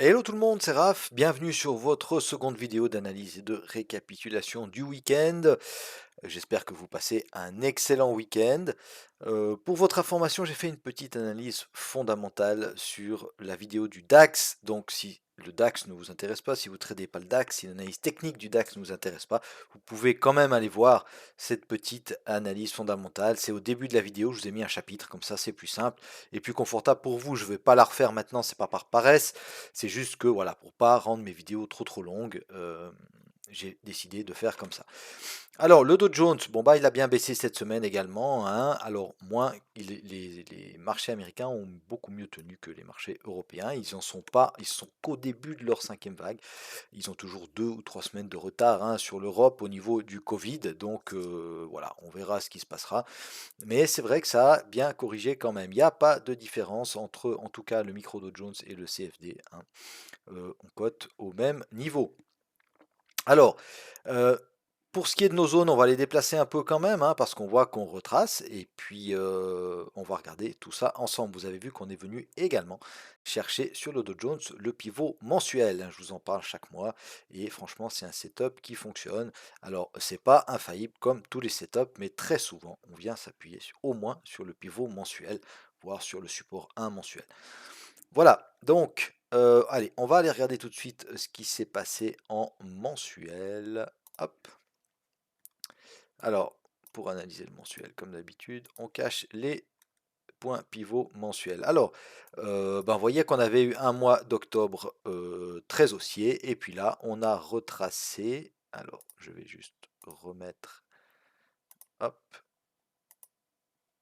Hello tout le monde, c'est Raph, bienvenue sur votre seconde vidéo d'analyse et de récapitulation du week-end. J'espère que vous passez un excellent week-end. Pour votre information, j'ai fait une petite analyse fondamentale sur la vidéo du DAX. Donc si le DAX ne vous intéresse pas, si vous ne tradez pas le DAX, si l'analyse technique du DAX ne vous intéresse pas, vous pouvez quand même aller voir cette petite analyse fondamentale. C'est au début de la vidéo, je vous ai mis un chapitre, comme ça c'est plus simple et plus confortable pour vous. Je ne vais pas la refaire maintenant, c'est pas par paresse, c'est juste que voilà, pour pas rendre mes vidéos trop longues, j'ai décidé de faire comme ça. Alors, le Dow Jones, bon bah il a bien baissé cette semaine également, hein. Alors moins, les marchés américains ont beaucoup mieux tenu que les marchés européens. Ils en sont pas, ils sont qu'au début de leur cinquième vague. Ils ont toujours 2 ou 3 semaines de retard, hein, sur l'Europe au niveau du Covid. Donc voilà, on verra ce qui se passera. Mais c'est vrai que ça a bien corrigé quand même. Il n'y a pas de différence entre, en tout cas, le micro Dow Jones et le CFD, hein. On cote au même niveau. Alors, euh, pour ce qui est de nos zones, on va les déplacer un peu quand même, hein, parce qu'on voit qu'on retrace, et puis on va regarder tout ça ensemble. Vous avez vu qu'on est venu également chercher sur le Dow Jones le pivot mensuel, hein. Je vous en parle chaque mois, et franchement, c'est un setup qui fonctionne. Alors, c'est pas infaillible comme tous les setups, mais très souvent, on vient s'appuyer au moins sur le pivot mensuel, voire sur le support 1 mensuel. Voilà, donc, allez, on va aller regarder tout de suite ce qui s'est passé en mensuel. Hop. Alors, pour analyser le mensuel, comme d'habitude, on cache les points pivots mensuels. Alors, ben, vous voyez qu'on avait eu un mois d'octobre très haussier, et puis là, on a retracé. Alors, je vais juste remettre, hop,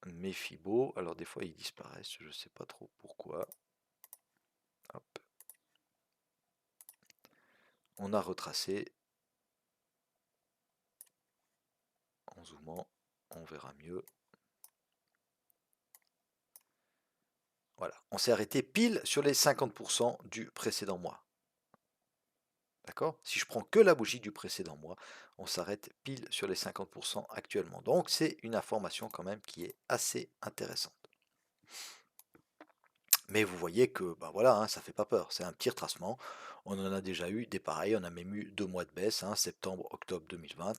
mes fibos. Alors, des fois, ils disparaissent, je ne sais pas trop pourquoi. Hop, on a retracé. En zoomant, on verra mieux. Voilà, on s'est arrêté pile sur les 50% du précédent mois. D'accord? Si je prends que la bougie du précédent mois, on s'arrête pile sur les 50% actuellement. Donc c'est une information quand même qui est assez intéressante. Mais vous voyez que bah voilà, hein, ça fait pas peur. C'est un petit retracement. On en a déjà eu des pareils. On a même eu 2 mois de baisse, hein, septembre, octobre 2020.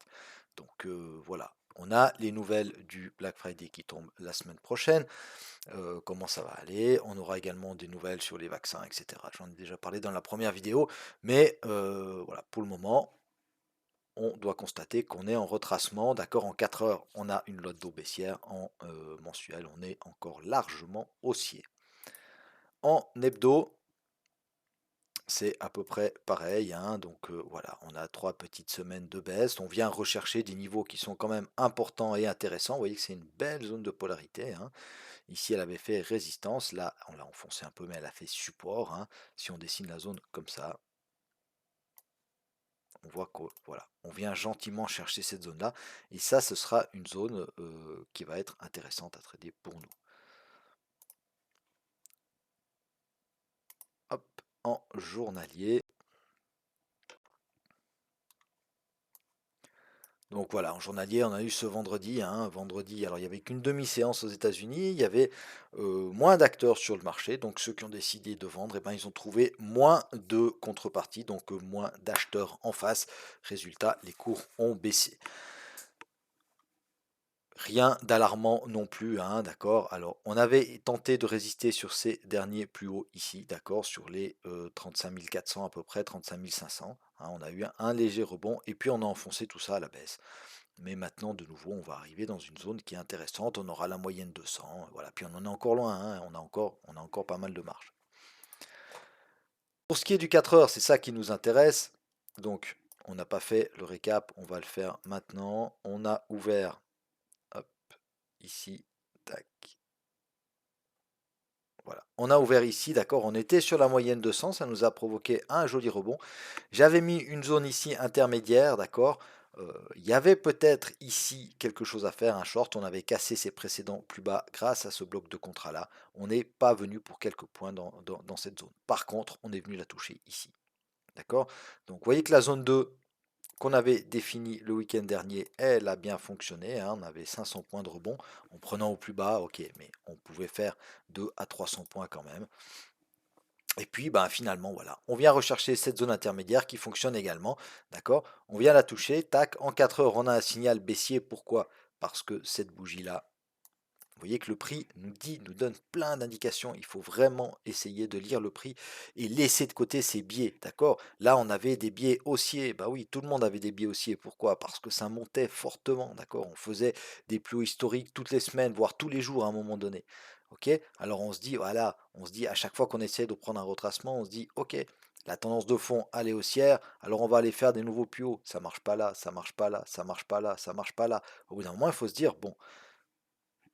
Donc voilà. On a les nouvelles du Black Friday qui tombent la semaine prochaine. Comment ça va aller. On aura également des nouvelles sur les vaccins, etc. J'en ai déjà parlé dans la première vidéo, mais voilà, pour le moment, on doit constater qu'on est en retracement. D'accord, en 4 heures, on a une lotte d'eau baissière. En mensuel, on est encore largement haussier. En hebdo, c'est à peu près pareil, hein. Donc voilà, on a 3 petites semaines de baisse. On vient rechercher des niveaux qui sont quand même importants et intéressants. Vous voyez que c'est une belle zone de polarité, hein. Ici, elle avait fait résistance. Là, on l'a enfoncé un peu, mais elle a fait support, hein. Si on dessine la zone comme ça, on voit que voilà, on vient gentiment chercher cette zone-là. Et ça, ce sera une zone qui va être intéressante à trader pour nous. Hop, en journalier. Donc voilà, en journalier, on a eu ce vendredi, hein, vendredi, alors il n'y avait qu'une demi-séance aux États-Unis, il y avait moins d'acteurs sur le marché, donc ceux qui ont décidé de vendre, eh ben, ils ont trouvé moins de contrepartie, donc moins d'acheteurs en face. Résultat, les cours ont baissé. Rien d'alarmant non plus, hein, d'accord. Alors, on avait tenté de résister sur ces derniers plus hauts ici, d'accord, sur les 35 400 à peu près, 35 500, hein. On a eu un léger rebond et puis on a enfoncé tout ça à la baisse. Mais maintenant, de nouveau, on va arriver dans une zone qui est intéressante. On aura la moyenne 200, voilà. Puis on en est encore loin, hein, on a encore pas mal de marge. Pour ce qui est du 4 heures, c'est ça qui nous intéresse. Donc, on n'a pas fait le récap, on va le faire maintenant. On a ouvert, hop, ici, tac. Voilà. On a ouvert ici, d'accord, on était sur la moyenne 200, ça nous a provoqué un joli rebond. J'avais mis une zone ici intermédiaire, d'accord. Il y avait peut-être ici quelque chose à faire, un short. On avait cassé ses précédents plus bas grâce à ce bloc de contrat-là. On n'est pas venu pour quelques points dans cette zone. Par contre, on est venu la toucher ici. D'accord. Donc, vous voyez que la zone 2 qu'on avait définie le week-end dernier, elle a bien fonctionné, hein. On avait 500 points de rebond en prenant au plus bas, ok, mais on pouvait faire 2 à 300 points quand même. Et puis, ben, finalement, voilà, on vient rechercher cette zone intermédiaire qui fonctionne également, d'accord? On vient la toucher, tac, en 4 heures, on a un signal baissier. Pourquoi? Parce que cette bougie-là, vous voyez que le prix nous donne plein d'indications. Il faut vraiment essayer de lire le prix et laisser de côté ces biais, d'accord? Là, on avait des biais haussiers. Bah oui, tout le monde avait des biais haussiers. Pourquoi? Parce que ça montait fortement, d'accord? On faisait des plus hauts historiques toutes les semaines, voire tous les jours à un moment donné. Ok? Alors on se dit, voilà, on se dit à chaque fois qu'on essaie de prendre un retracement, on se dit, ok, la tendance de fond, elle est haussière, alors on va aller faire des nouveaux plus hauts. Ça marche pas là, ça marche pas là, ça marche pas là, ça marche pas là. Au bout d'un moment, il faut se dire, bon,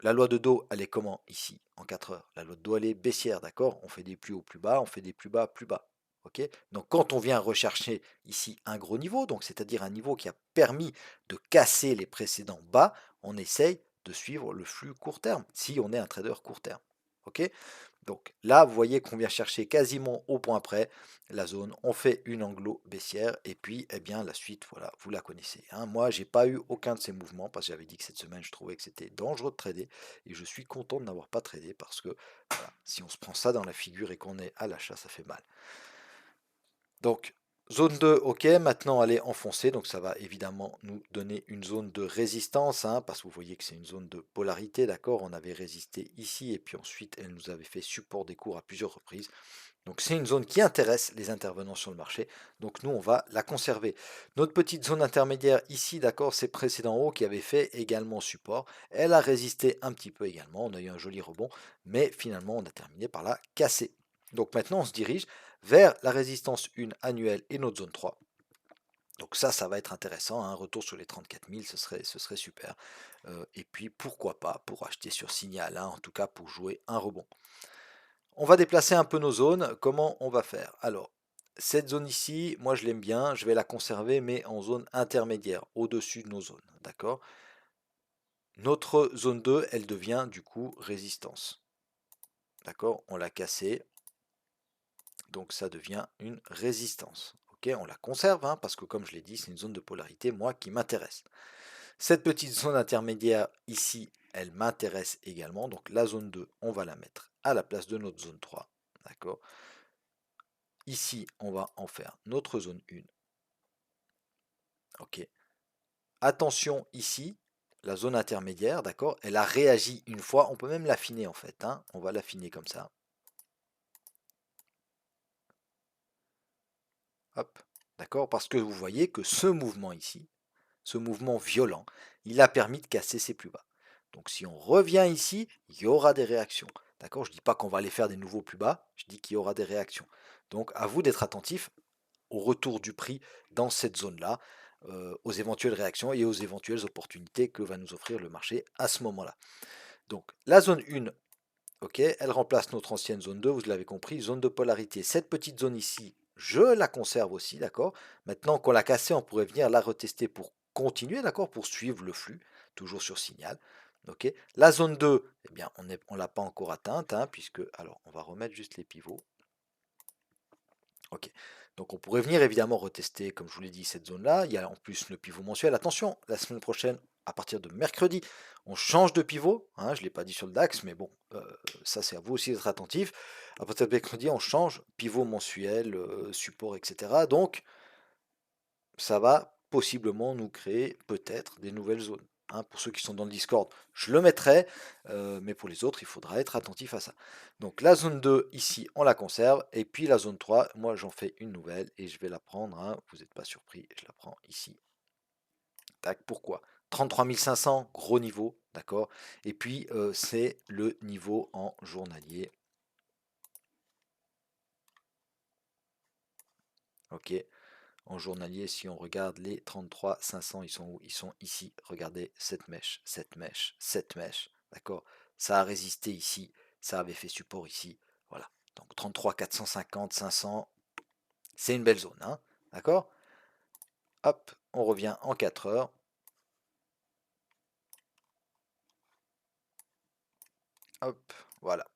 la loi de dos, elle est comment ici, en 4 heures? La loi de dos, elle est baissière, d'accord? On fait des plus hauts plus bas, on fait des plus bas plus bas. Ok? Donc quand on vient rechercher ici un gros niveau, donc c'est-à-dire un niveau qui a permis de casser les précédents bas, on essaye de suivre le flux court terme, si on est un trader court terme. Ok? Donc là, vous voyez qu'on vient chercher quasiment au point près la zone. On fait une anglo baissière et puis, eh bien, la suite, voilà, vous la connaissez, hein. Moi, j'ai pas eu aucun de ces mouvements parce que j'avais dit que cette semaine, je trouvais que c'était dangereux de trader et je suis content de n'avoir pas tradé parce que voilà, si on se prend ça dans la figure et qu'on est à l'achat, ça fait mal. Donc, zone 2, ok, maintenant elle est enfoncée, donc ça va évidemment nous donner une zone de résistance, hein, parce que vous voyez que c'est une zone de polarité, d'accord? On avait résisté ici, et puis ensuite elle nous avait fait support des cours à plusieurs reprises. Donc c'est une zone qui intéresse les intervenants sur le marché, donc nous on va la conserver. Notre petite zone intermédiaire ici, d'accord, c'est précédent haut qui avait fait également support. Elle a résisté un petit peu également, on a eu un joli rebond, mais finalement on a terminé par la casser. Donc maintenant on se dirige vers la résistance 1 annuelle et notre zone 3. Donc ça va être intéressant, un retour sur les 34 000, ce serait super. Et puis pourquoi pas pour acheter sur signal, hein, en tout cas pour jouer un rebond. On va déplacer un peu nos zones, comment on va faire? Alors, cette zone ici, moi je l'aime bien, je vais la conserver, mais en zone intermédiaire, au-dessus de nos zones, d'accord? Notre zone 2, elle devient du coup résistance, d'accord? On l'a cassée, donc ça devient une résistance. Ok, on la conserve, hein, parce que comme je l'ai dit, c'est une zone de polarité, moi, qui m'intéresse. Cette petite zone intermédiaire ici, elle m'intéresse également. Donc la zone 2, on va la mettre à la place de notre zone 3. D'accord. Ici, on va en faire notre zone 1. Ok. Attention ici, la zone intermédiaire, d'accord, elle a réagi une fois. On peut même l'affiner en fait, hein. On va l'affiner comme ça. Hop. D'accord. Parce que vous voyez que ce mouvement ici, ce mouvement violent, il a permis de casser ses plus bas. Donc si on revient ici, il y aura des réactions. D'accord? Je ne dis pas qu'on va aller faire des nouveaux plus bas, je dis qu'il y aura des réactions. Donc à vous d'être attentif au retour du prix dans cette zone-là, aux éventuelles réactions et aux éventuelles opportunités que va nous offrir le marché à ce moment-là. Donc la zone 1, ok, elle remplace notre ancienne zone 2, vous l'avez compris, zone de polarité. Cette petite zone ici, je la conserve aussi, d'accord. Maintenant qu'on l'a cassée, on pourrait venir la retester pour continuer, d'accord, pour suivre le flux, toujours sur signal. Ok. La zone 2, eh bien, on ne l'a pas encore atteinte, hein, puisque, alors, on va remettre juste les pivots. Ok. Donc on pourrait venir évidemment retester, comme je vous l'ai dit, cette zone-là. Il y a en plus le pivot mensuel. Attention, la semaine prochaine, à partir de mercredi, on change de pivot, hein, je ne l'ai pas dit sur le DAX, mais bon, ça c'est à vous aussi d'être attentif. À partir de mercredi, on change, pivot mensuel, support, etc. Donc, ça va possiblement nous créer peut-être des nouvelles zones, hein. Pour ceux qui sont dans le Discord, je le mettrai, mais pour les autres, il faudra être attentif à ça. Donc la zone 2, ici, on la conserve, et puis la zone 3, moi j'en fais une nouvelle, et je vais la prendre, hein, vous n'êtes pas surpris, je la prends ici. Tac, pourquoi? 33 500, gros niveau, d'accord. Et puis c'est le niveau en journalier. Ok. En journalier, si on regarde les 33 500, ils sont où? Ils sont ici. Regardez cette mèche, cette mèche, cette mèche. D'accord? Ça a résisté ici. Ça avait fait support ici. Voilà. Donc 33 450, 500, c'est une belle zone, hein. D'accord? Hop, on revient en 4 heures. Hop, voilà.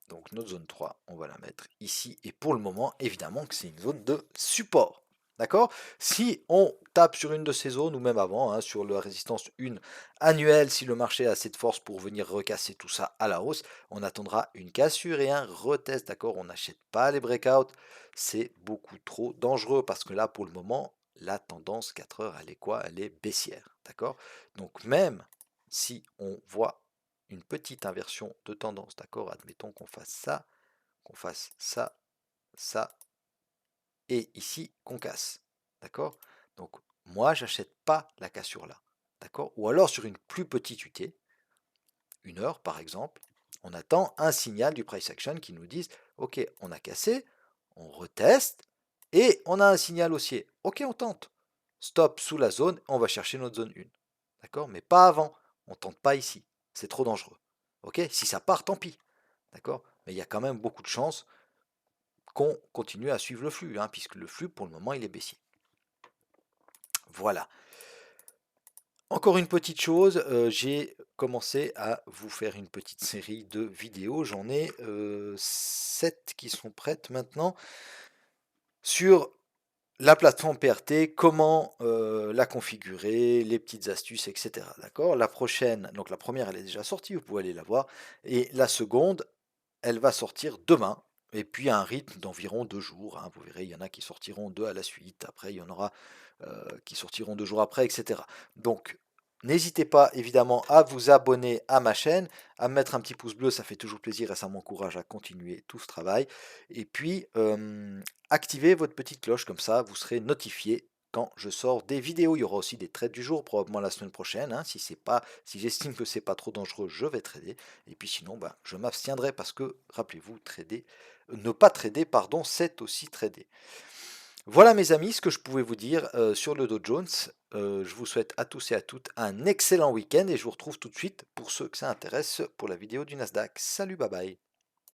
Donc notre zone 3, on va la mettre ici. Et pour le moment, évidemment que c'est une zone de support. D'accord? Si on tape sur une de ces zones, ou même avant, hein, sur la résistance 1 annuelle, si le marché a assez de force pour venir recasser tout ça à la hausse, on attendra une cassure et un retest, d'accord? On n'achète pas les breakouts, c'est beaucoup trop dangereux parce que là, pour le moment, la tendance 4 heures, elle est quoi? Elle est baissière, d'accord? Donc même si on voit une petite inversion de tendance, d'accord? Admettons qu'on fasse ça, ça, et ici qu'on casse. D'accord? Donc moi, j'achète pas la cassure là. D'accord? Ou alors sur une plus petite UT, une heure par exemple, on attend un signal du price action qui nous dise ok, on a cassé, on reteste, et on a un signal haussier. Ok, on tente. Stop sous la zone, on va chercher notre zone 1. D'accord? Mais pas avant. On tente pas ici. C'est trop dangereux. Ok? Si ça part, tant pis. D'accord? Mais il y a quand même beaucoup de chances qu'on continue à suivre le flux, hein, puisque le flux, pour le moment, il est baissier. Voilà. Encore une petite chose, j'ai commencé à vous faire une petite série de vidéos. J'en ai 7 qui sont prêtes maintenant sur la plateforme PRT, comment la configurer, les petites astuces, etc. D'accord? La prochaine, donc la première, elle est déjà sortie, vous pouvez aller la voir. Et la seconde, elle va sortir demain, et puis à un rythme d'environ 2 jours, hein. Vous verrez, il y en a qui sortiront 2 à la suite, après il y en aura qui sortiront 2 jours après, etc. Donc, n'hésitez pas évidemment à vous abonner à ma chaîne, à me mettre un petit pouce bleu, ça fait toujours plaisir et ça m'encourage à continuer tout ce travail. Et puis, activez votre petite cloche, comme ça vous serez notifié quand je sors des vidéos. Il y aura aussi des trades du jour, probablement la semaine prochaine, hein. Si j'estime que c'est pas trop dangereux, je vais trader. Et puis sinon, ben, je m'abstiendrai parce que, rappelez-vous, ne pas trader, pardon, c'est aussi trader. Voilà mes amis, ce que je pouvais vous dire sur le Dow Jones. Je vous souhaite à tous et à toutes un excellent week-end et je vous retrouve tout de suite pour ceux que ça intéresse pour la vidéo du Nasdaq. Salut, bye bye.